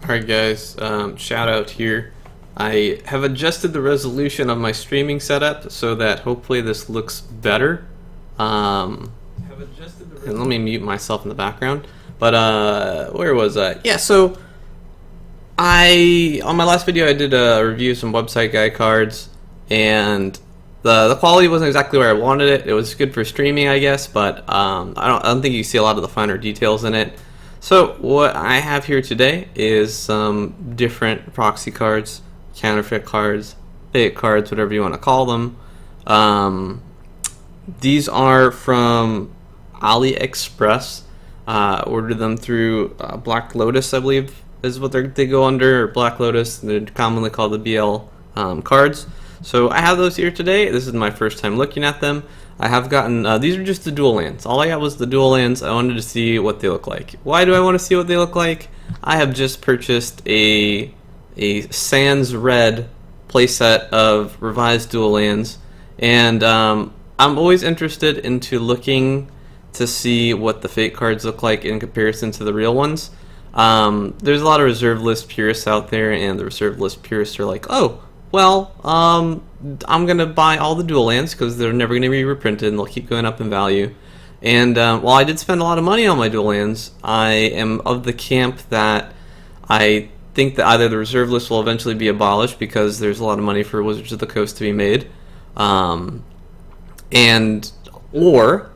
Alright guys, shout out here. I have adjusted the resolution of my streaming setup so that hopefully this looks better. And let me mute myself in the background. But where was I? Yeah, so on my last video I did a review of some website guide cards, and the quality wasn't exactly where I wanted it. It was good for streaming, I guess, but I don't think you see a lot of the finer details in it. So what I have here today is some different proxy cards, counterfeit cards, fake cards, whatever you want to call them. These are from AliExpress. Ordered them through Black Lotus, I believe is what they go under, or Black Lotus. They're commonly called the BL cards. So I have those here today. This is my first time looking at them. I have gotten, these are just the dual lands. All I got was the dual lands. I wanted to see what they look like. Why do I want to see what they look like? I have just purchased a Sans Red playset of revised dual lands, and I'm always interested into looking to see what the fake cards look like in comparison to the real ones. There's a lot of reserve list purists out there, and the reserve list purists are like, oh, well, I'm going to buy all the dual lands because they're never going to be reprinted and they'll keep going up in value. And while I did spend a lot of money on my dual lands, I am of the camp that I think that either the reserve list will eventually be abolished because there's a lot of money for Wizards of the Coast to be made, or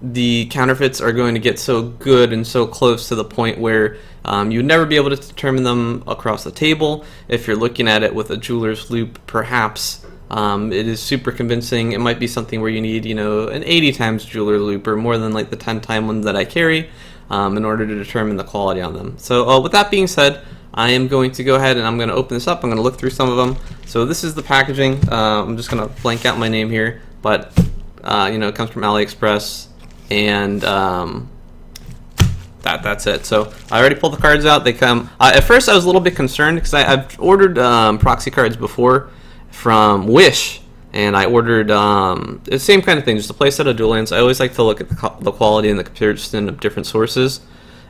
the counterfeits are going to get so good and so close to the point where you would never be able to determine them across the table. If you're looking at it with a jeweler's loop, perhaps it is super convincing. It might be something where you need, an 80 times jeweler loop, or more than like the 10 time one that I carry, in order to determine the quality on them. So with that being said, I am going to go ahead and I'm going to open this up. I'm going to look through some of them. So this is the packaging. I'm just going to blank out my name here, but it comes from AliExpress, and that's it. So I already pulled the cards out. They come. At first, I was a little bit concerned because I've ordered proxy cards before from Wish, and I ordered the same kind of thing, just a playset of dual lands. I always like to look at the quality and the comparison of different sources,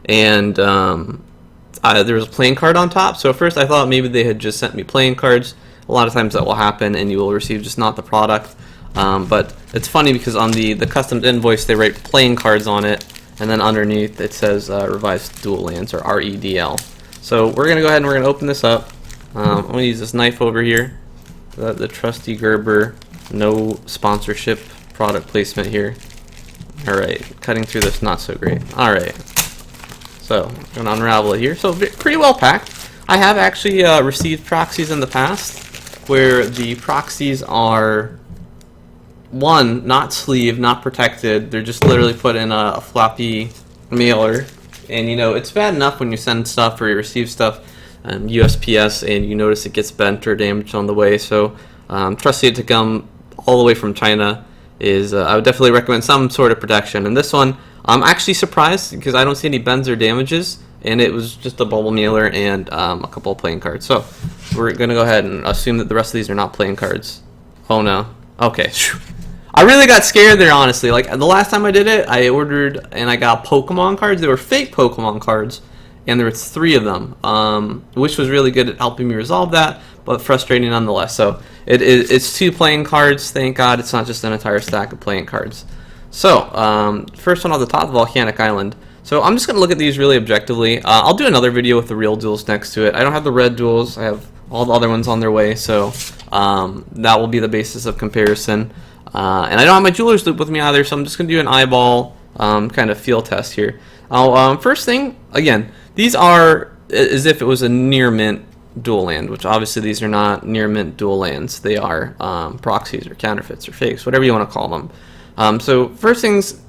and there was a playing card on top. So at first, I thought maybe they had just sent me playing cards. A lot of times that will happen, and you will receive just not the product. But it's funny because on the custom invoice they write playing cards on it, and then underneath it says revised dual lands, or REDL. So we're gonna go ahead and we're gonna open this up. I'm gonna use this knife over here, the trusty Gerber, no sponsorship product placement here. All right, cutting through this not so great. All right, so I'm gonna unravel it here. So pretty well packed. I have actually received proxies in the past where the proxies are, one, not sleeved, not protected. They're just literally put in a floppy mailer, and it's bad enough when you send stuff or you receive stuff USPS and you notice it gets bent or damaged on the way. So trusting it to come all the way from China is I would definitely recommend some sort of protection. And this one, I'm actually surprised because I don't see any bends or damages, and it was just a bubble mailer and a couple of playing cards. So we're gonna go ahead and assume that the rest of these are not playing cards. Oh no. Okay. I really got scared there, honestly. Like, the last time I did it, I ordered and I got Pokemon cards. They were fake Pokemon cards, and there were 3 of them, which was really good at helping me resolve that, but frustrating nonetheless. So it's 2 playing cards. Thank God it's not just an entire stack of playing cards. So first one on the top, Volcanic Island. So I'm just going to look at these really objectively. I'll do another video with the real duels next to it. I don't have the red duels. I have all the other ones on their way, so that will be the basis of comparison. And I don't have my jeweler's loop with me either, so I'm just going to do an eyeball kind of feel test here. First thing, again, these are as if it was a near mint dual land, which obviously these are not near mint dual lands. They are proxies or counterfeits or fakes, whatever you want to call them. So first things,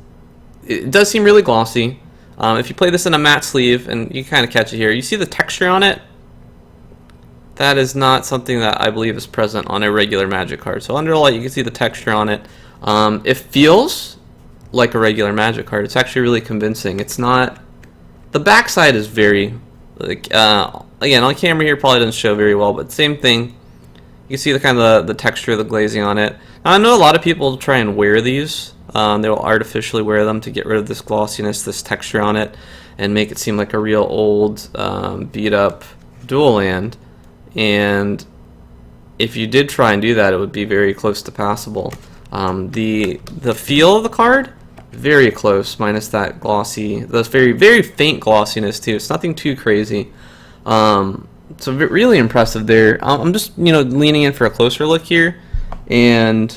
it does seem really glossy. If you play this in a matte sleeve, and you kind of catch it here, you see the texture on it. That is not something that I believe is present on a regular Magic card. So under the light, you can see the texture on it. It feels like a regular Magic card. It's actually really convincing. It's not. The backside is very, again, on camera here probably doesn't show very well, but same thing. You can see the kind of the texture of the glazing on it. Now, I know a lot of people try and wear these. They will artificially wear them to get rid of this glossiness, this texture on it, and make it seem like a real old, beat up dual land, and if you did try and do that, it would be very close to passable. The feel of the card, very close, minus that glossy, that's very faint glossiness too. It's nothing too crazy. So really impressive there. I'm just leaning in for a closer look here, and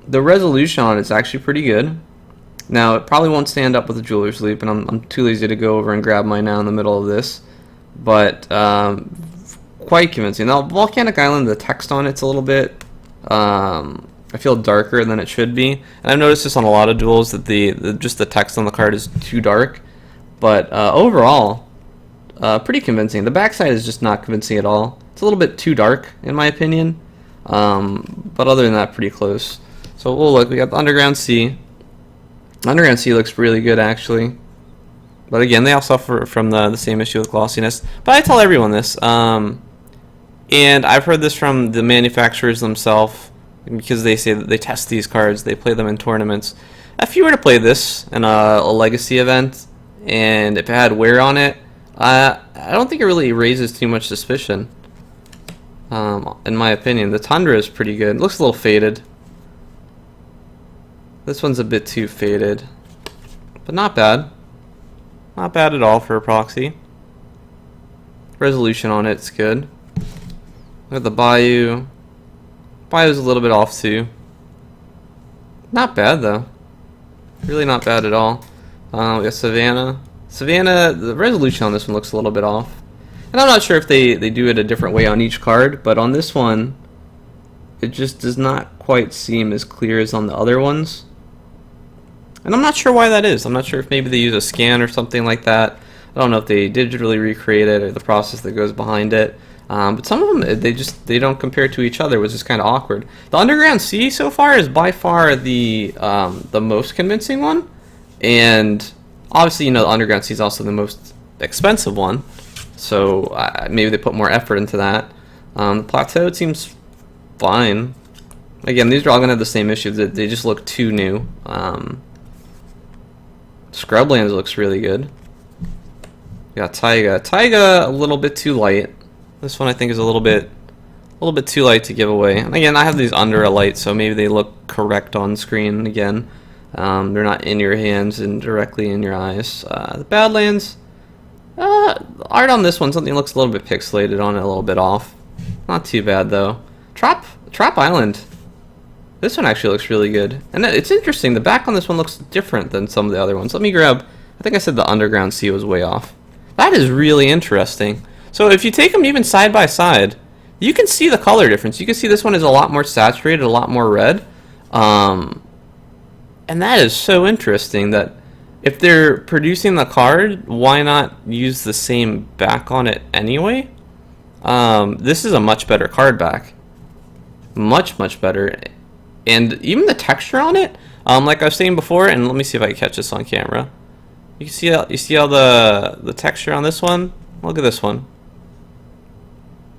the resolution on it's actually pretty good. Now it probably won't stand up with the jeweler's loop, and I'm too lazy to go over and grab mine now in the middle of this, but quite convincing. Now Volcanic Island, the text on it's a little bit I feel darker than it should be, and I've noticed this on a lot of duels that just the text on the card is too dark, but overall pretty convincing. The backside is just not convincing at all. It's a little bit too dark in my opinion, but other than that, pretty close. So we'll look. We got the Underground Sea. Underground Sea looks really good actually, but again they all suffer from the same issue with glossiness. But I tell everyone this, and I've heard this from the manufacturers themselves, because they say that they test these cards, they play them in tournaments. If you were to play this in a legacy event, and if it had wear on it, I don't think it really raises too much suspicion. In my opinion, the Tundra is pretty good. It looks a little faded. This one's a bit too faded, but not bad. Not bad at all for a proxy. Resolution on it's good. Look at the Bayou. Bayou's a little bit off too. Not bad though. Really not bad at all. We got Savannah. Savannah, the resolution on this one looks a little bit off. And I'm not sure if they do it a different way on each card, but on this one, it just does not quite seem as clear as on the other ones. And I'm not sure why that is. I'm not sure if maybe they use a scan or something like that. I don't know if they digitally recreate it or the process that goes behind it. But some of them, they don't compare to each other, which is kind of awkward. The Underground Sea so far is by far the most convincing one. And obviously, the Underground Sea is also the most expensive one. So maybe they put more effort into that. The Plateau, it seems fine. Again, these are all going to have the same issues. They just look too new. Scrublands looks really good. We got Taiga. Taiga, a little bit too light. This one I think is a little bit too light to give away. And again, I have these under a light, so maybe they look correct on screen. Again, they're not in your hands and directly in your eyes. The Badlands, art on this one, something looks a little bit pixelated on it, a little bit off. Not too bad though. Trop Island. This one actually looks really good, and it's interesting. The back on this one looks different than some of the other ones. Let me grab. I think I said the Underground Sea was way off. That is really interesting. So if you take them even side by side, you can see the color difference. You can see this one is a lot more saturated, a lot more red. And that is so interesting that if they're producing the card, why not use the same back on it anyway? This is a much better card back. Much better. And even the texture on it, like I was saying before, and let me see if I can catch this on camera. You see how the texture on this one? Look at this one.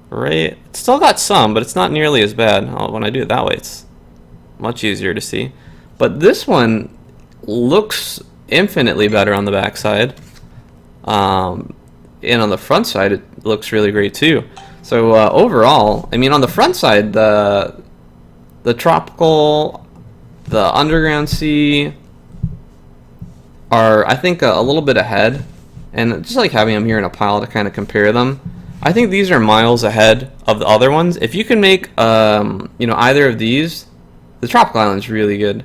Right, it's still got some, but it's not nearly as bad. When I do it that way, it's much easier to see. But this one looks infinitely better on the back side. And on the front side, it looks really great too. So overall, I mean, on the front side, the Tropical, the Underground Sea are, I think, a little bit ahead. And just like having them here in a pile to kind of compare them, I think these are miles ahead of the other ones. If you can make, either of these, the Tropical Island's really good.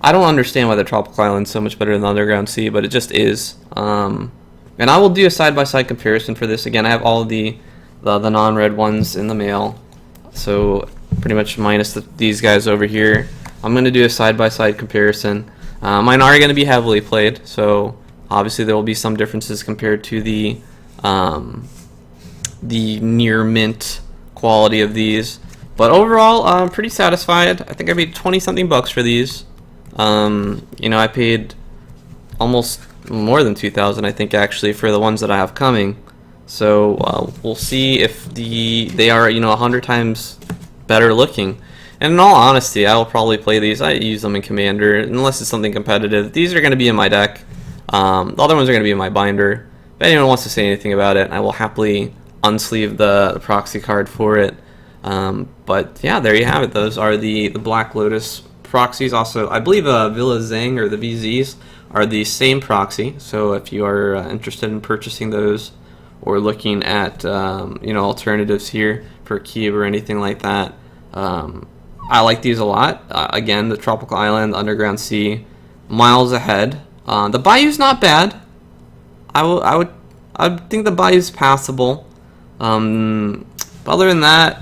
I don't understand why the Tropical Island's so much better than the Underground Sea, but it just is. And I will do a side-by-side comparison for this. Again, I have all of the non-red ones in the mail, so pretty much minus these guys over here. I'm going to do a side-by-side comparison. Mine are going to be heavily played, so obviously there will be some differences compared to the near mint quality of these. But overall, I'm pretty satisfied. I think I paid 20-something bucks for these. I paid almost more than 2,000, I think, actually, for the ones that I have coming. So we'll see if they are 100 times better looking. And in all honesty, I will probably play these. I use them in Commander unless it's something competitive. These are going to be in my deck. The other ones are going to be in my binder. if anyone wants to say anything about it, I will happily unsleeve the proxy card for it. But yeah, there you have it. Those are the Black Lotus proxies. Also, I believe Villa Zhang or the VZs are the same proxy. So if you are interested in purchasing those or looking at alternatives here for Cube or anything like that, I like these a lot. Again, the Tropical Island, Underground Sea, miles ahead. The Bayou's not bad. I would think the Bayou's passable. But other than that,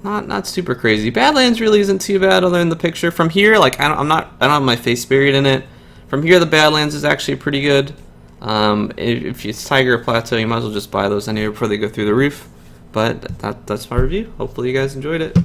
not super crazy. Badlands really isn't too bad other than the picture. From here, like I don't have my face buried in it. From here, the Badlands is actually pretty good. If it's Tiger or Plateau, you might as well just buy those anyway before they go through the roof. But that's my review. Hopefully you guys enjoyed it.